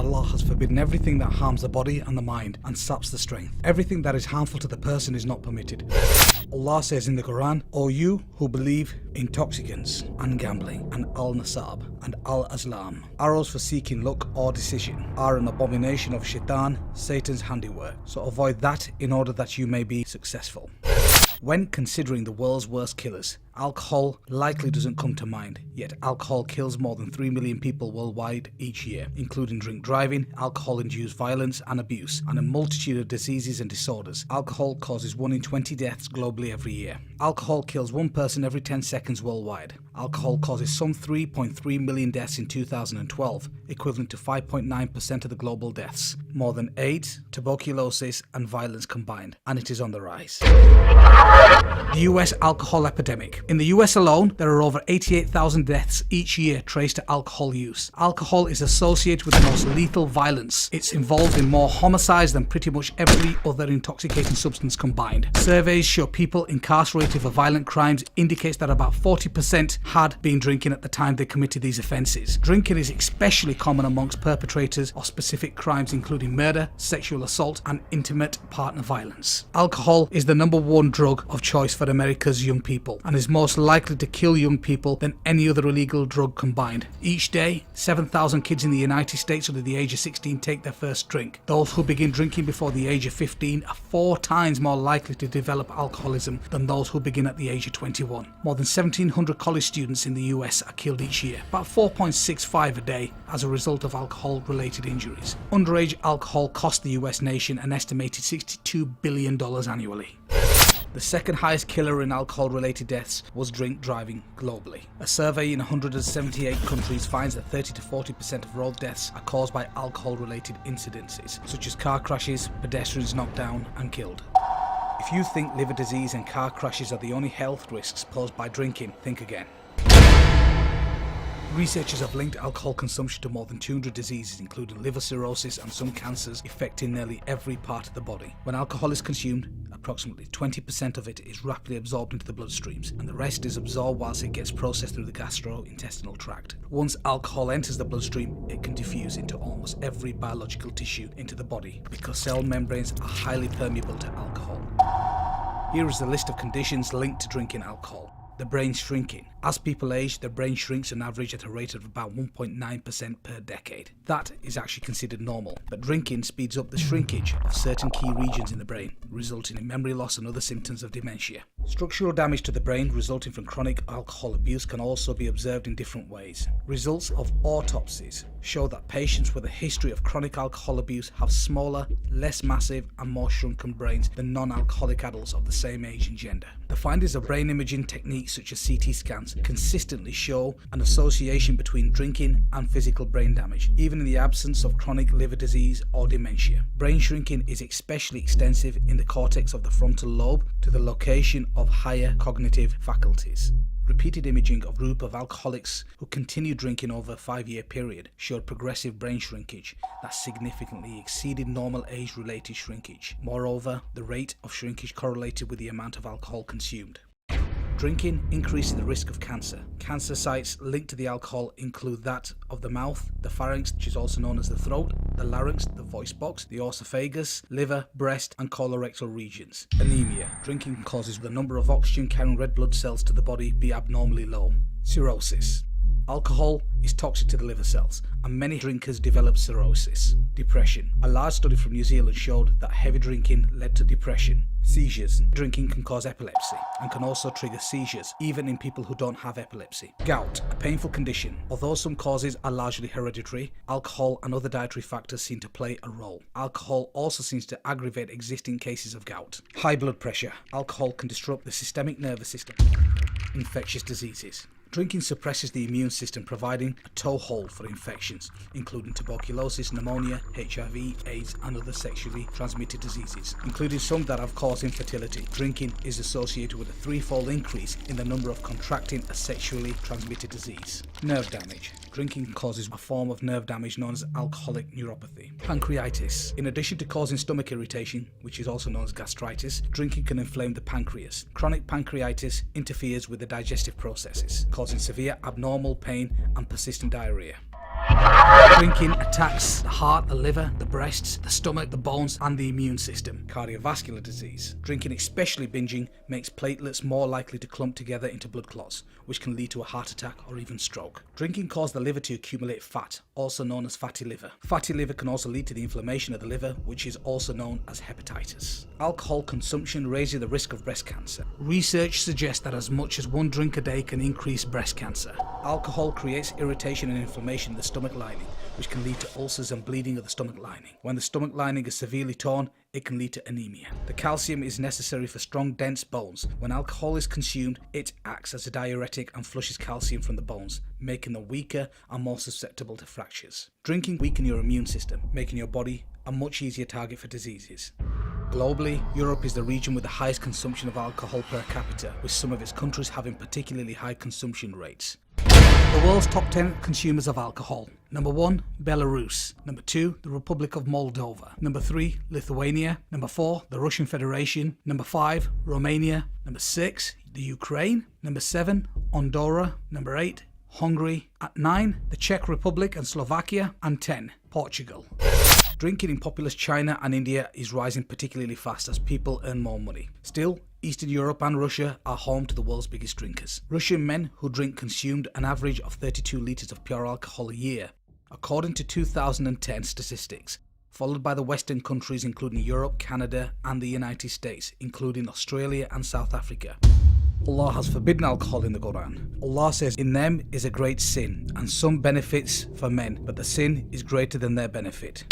Allah has forbidden everything that harms the body and the mind and saps the strength. Everything that is harmful to the person is not permitted. Allah says in the Quran, O you who believe, intoxicants and gambling and al-nasab and al-azlam, arrows for seeking luck or decision, are an abomination of shaitan, Satan's handiwork. So avoid that in order that you may be successful. When considering the world's worst killers, alcohol likely doesn't come to mind, yet alcohol kills more than 3 million people worldwide each year, including drink driving, alcohol-induced violence and abuse, and a multitude of diseases and disorders. Alcohol causes 1 in 20 deaths globally every year. Alcohol kills 1 person every 10 seconds worldwide. Alcohol causes some 3.3 million deaths in 2012, equivalent to 5.9% of the global deaths, more than AIDS, tuberculosis and violence combined, and it is on the rise. The US alcohol epidemic. In the US alone, there are over 88,000 deaths each year traced to alcohol use. Alcohol is associated with the most lethal violence. It's involved in more homicides than pretty much every other intoxicating substance combined. Surveys show people incarcerated for violent crimes indicates that about 40% had been drinking at the time they committed these offences. Drinking is especially common amongst perpetrators of specific crimes including murder, sexual assault and intimate partner violence. Alcohol is the #1 drug of choice for America's young people and is most likely to kill young people than any other illegal drug combined. Each day, 7,000 kids in the United States under the age of 16 take their first drink. Those who begin drinking before the age of 15 are 4 times more likely to develop alcoholism than those who begin at the age of 21. More than 1,700 college students in the US are killed each year, about 4.65 a day, as a result of alcohol-related injuries. Underage alcohol cost the US nation an estimated $62 billion annually. The second highest killer in alcohol-related deaths was drink driving globally. A survey in 178 countries finds that 30 to 40% of road deaths are caused by alcohol-related incidences, such as car crashes, pedestrians knocked down and killed. If you think liver disease and car crashes are the only health risks posed by drinking, think again. Researchers have linked alcohol consumption to more than 200 diseases, including liver cirrhosis and some cancers affecting nearly every part of the body. When alcohol is consumed, approximately 20% of it is rapidly absorbed into the bloodstreams, and the rest is absorbed whilst it gets processed through the gastrointestinal tract. Once alcohol enters the bloodstream, it can diffuse into almost every biological tissue into the body because cell membranes are highly permeable to alcohol. Here is a list of conditions linked to drinking alcohol. The brain shrinking. As people age, the brain shrinks on average at a rate of about 1.9% per decade. That is actually considered normal, but drinking speeds up the shrinkage of certain key regions in the brain, resulting in memory loss and other symptoms of dementia. Structural damage to the brain resulting from chronic alcohol abuse can also be observed in different ways. Results of autopsies show that patients with a history of chronic alcohol abuse have smaller, less massive and more shrunken brains than non-alcoholic adults of the same age and gender. The findings of brain imaging techniques such as CT scans consistently show an association between drinking and physical brain damage, even in the absence of chronic liver disease or dementia. Brain shrinking is especially extensive in the cortex of the frontal lobe to the location of higher cognitive faculties. Repeated imaging of a group of alcoholics who continued drinking over a 5-year period showed progressive brain shrinkage that significantly exceeded normal age-related shrinkage. Moreover, the rate of shrinkage correlated with the amount of alcohol consumed. Drinking increases the risk of cancer. Cancer sites linked to the alcohol include that of the mouth, the pharynx, which is also known as the throat, the larynx, the voice box, the esophagus, liver, breast and colorectal regions. Anemia. Drinking causes the number of oxygen-carrying red blood cells to the body be abnormally low. Cirrhosis. Alcohol is toxic to the liver cells, and many drinkers develop cirrhosis. Depression. A large study from New Zealand showed that heavy drinking led to depression. Seizures. Drinking can cause epilepsy and can also trigger seizures, even in people who don't have epilepsy. Gout, a painful condition. Although some causes are largely hereditary, alcohol and other dietary factors seem to play a role. Alcohol also seems to aggravate existing cases of gout. High blood pressure. Alcohol can disrupt the systemic nervous system. Infectious diseases. Drinking suppresses the immune system, providing a toehold for infections, including tuberculosis, pneumonia, HIV, AIDS, and other sexually transmitted diseases, including some that have caused infertility. Drinking is associated with a 3-fold increase in the number of contracting a sexually transmitted disease. Nerve damage. Drinking causes a form of nerve damage known as alcoholic neuropathy. Pancreatitis. In addition to causing stomach irritation, which is also known as gastritis, drinking can inflame the pancreas. Chronic pancreatitis interferes with the digestive processes, causing severe abnormal pain and persistent diarrhea. Drinking attacks the heart, the liver, the breasts, the stomach, the bones, and the immune system. Cardiovascular disease. Drinking, especially binging, makes platelets more likely to clump together into blood clots, which can lead to a heart attack or even stroke. Drinking causes the liver to accumulate fat, also known as fatty liver. Fatty liver can also lead to the inflammation of the liver, which is also known as hepatitis. Alcohol consumption raises the risk of breast cancer. Research suggests that as much as 1 drink a day can increase breast cancer. Alcohol creates irritation and inflammation in the stomach lining, which can lead to ulcers and bleeding of the stomach lining. When the stomach lining is severely torn, it can lead to anemia. The calcium is necessary for strong, dense bones. When alcohol is consumed, it acts as a diuretic and flushes calcium from the bones, making them weaker and more susceptible to fractures. Drinking weakens your immune system, making your body a much easier target for diseases. Globally, Europe is the region with the highest consumption of alcohol per capita, with some of its countries having particularly high consumption rates. The world's top 10 consumers of alcohol. Number 1, Belarus. Number 2, the Republic of Moldova. Number 3, Lithuania. Number 4, the Russian Federation. Number 5, Romania. Number 6, the Ukraine. Number 7, Andorra. Number 8, Hungary. At 9, the Czech Republic and Slovakia. And 10, Portugal. Drinking in populous China and India is rising particularly fast as people earn more money. Still, Eastern Europe and Russia are home to the world's biggest drinkers. Russian men who drink consumed an average of 32 litres of pure alcohol a year, according to 2010 statistics, followed by the Western countries including Europe, Canada and the United States, including Australia and South Africa. Allah has forbidden alcohol in the Quran. Allah says, "In them is a great sin, and some benefits for men, but the sin is greater than their benefit."